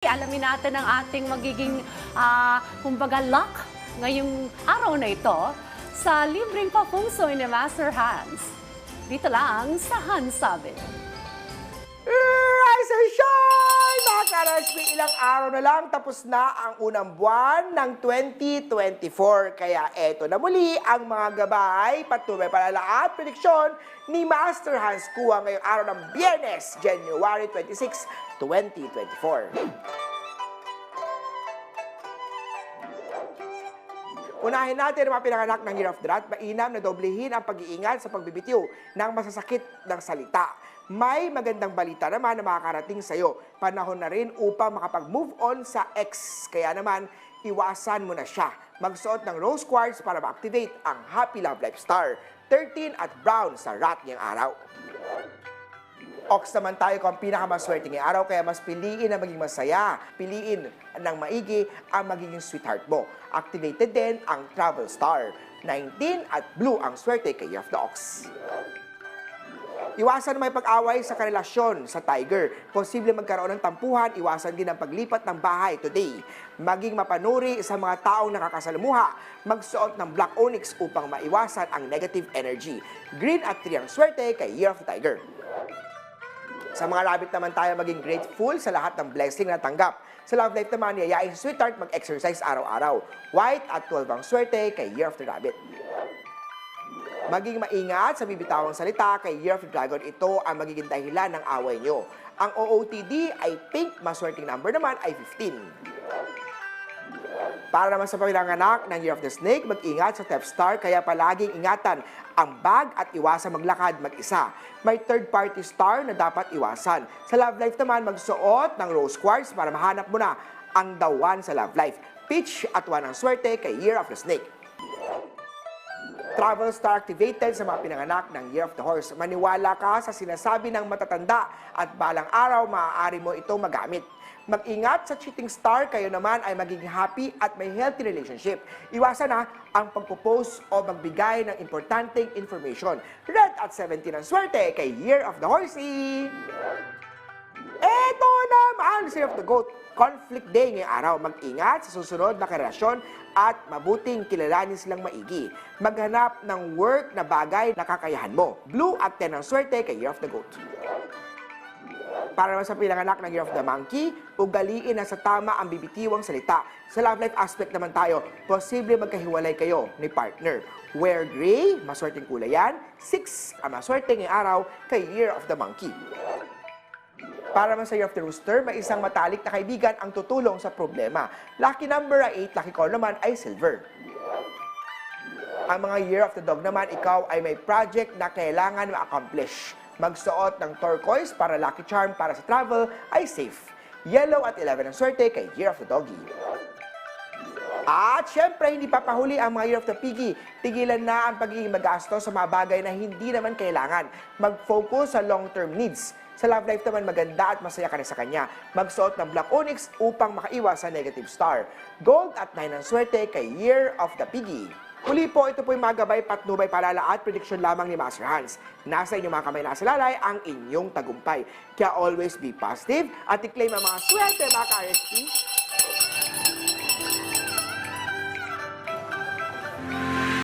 Alamin natin ang ating magiging, kumbaga luck ngayong araw na ito sa libreng papusoy ni Master Hans. Dito lang sa Hansabi. Rise and shine! Mga ka-RSP, ilang araw na lang tapos na ang unang buwan ng 2024. Kaya eto na muli ang mga gabay, patuloy palala at prediksyon ni Master Hans Kua ngayong araw ng Biyernes, January 26, 2024. Unahin natin ang mga pinanganak ng Year of the Rat. Mainam na doblehin ang pag-iingat sa pagbibitiw ng masasakit ng salita. May magandang balita naman na makakarating sa iyo. Panahon na rin upang makapag-move on sa ex. Kaya naman, iwasan mo na siya. Magsuot ng rose quartz para ma-activate ang Happy Love Life Star. 13 at brown sa rat niyang araw. Ox naman tayo kung ang pinakamaswerte ngayong araw, kaya mas piliin na maging masaya. Piliin ng maigi ang magiging sweetheart mo. Activated din ang Travel Star. 19 at blue ang swerte kay Year of the Ox. Iwasan may pag-away sa karelasyon sa Tiger. Posible magkaroon ng tampuhan, iwasan din ang paglipat ng bahay today. Maging mapanuri sa mga taong nakakasalamuha. Magsuot ng black onyx upang maiwasan ang negative energy. Green at 3 ang swerte kay Year of the Tiger. Sa mga rabbit naman tayo maging grateful sa lahat ng blessing na tanggap. Sa love life naman, yayain sa sweetheart mag-exercise araw-araw. White at 12 ang swerte kay Year of the Rabbit. Maging maingat sa bibitawang salita kay Year of the Dragon. Ito ang magiging dahilan ng away nyo. Ang OOTD ay pink, maswerteng number naman ay 15. Para naman sa panganganak ng Year of the Snake, mag-ingat sa Theft Star, kaya palaging ingatan ang bag at iwasan maglakad mag-isa. May third-party star na dapat iwasan. Sa love life naman, magsuot ng rose quartz para mahanap mo na ang the one sa love life. Peach at 1 ang swerte kay Year of the Snake. Travel Star activated sa mga pinanganak ng Year of the Horse. Maniwala ka sa sinasabi ng matatanda at balang araw maaari mo ito magamit. Mag-ingat sa cheating star, kayo naman ay magiging happy at may healthy relationship. Iwasan na ang pagpo-post o magbigay ng importanteng information. Red at 17 ang swerte kay Year of the Horsey. Eto naman, Year of the Goat. Conflict Day ngayong araw. Mag-ingat sa susunod na karelasyon at mabuting kilalanin silang maigi. Maghanap ng work na bagay na kakayahan mo. Blue at 10 ang swerte kay Year of the Goat. Para naman sa pinanganak ng Year of the Monkey, ugaliin na sa tama ang bibitiwang salita. Sa love life aspect naman tayo, posible magkahiwalay kayo ni partner. Wear gray, maswerteng kulay yan. 6 ang maswerte ngayong araw kay Year of the Monkey. Para naman sa Year of the Rooster, may isang matalik na kaibigan ang tutulong sa problema. Lucky number ay 8, lucky call naman ay silver. Ang mga Year of the Dog naman, ikaw ay may project na kailangan ma-accomplish. Magsuot ng turquoise para lucky charm para sa travel ay safe. Yellow at 11 ang swerte kay Year of the Doggy. At syempre, hindi papahuli ang mga Year of the Piggy. Tigilan na ang pagiging magastos sa mga bagay na hindi naman kailangan. Mag-focus sa long-term needs. Sa love life naman, maganda at masaya ka na sa kanya. Magsuot ng black onyx upang makaiwas sa negative star. Gold at 9 ang swerte kay Year of the Piggy. Huli po, ito po yung mga gabay, patnubay, palala at prediksyon lamang ni Master Hans. Nasa inyong mga kamay, nasa lalay ang inyong tagumpay. Kaya always be positive at i-claim ang mga swerte, mga ka-RSP.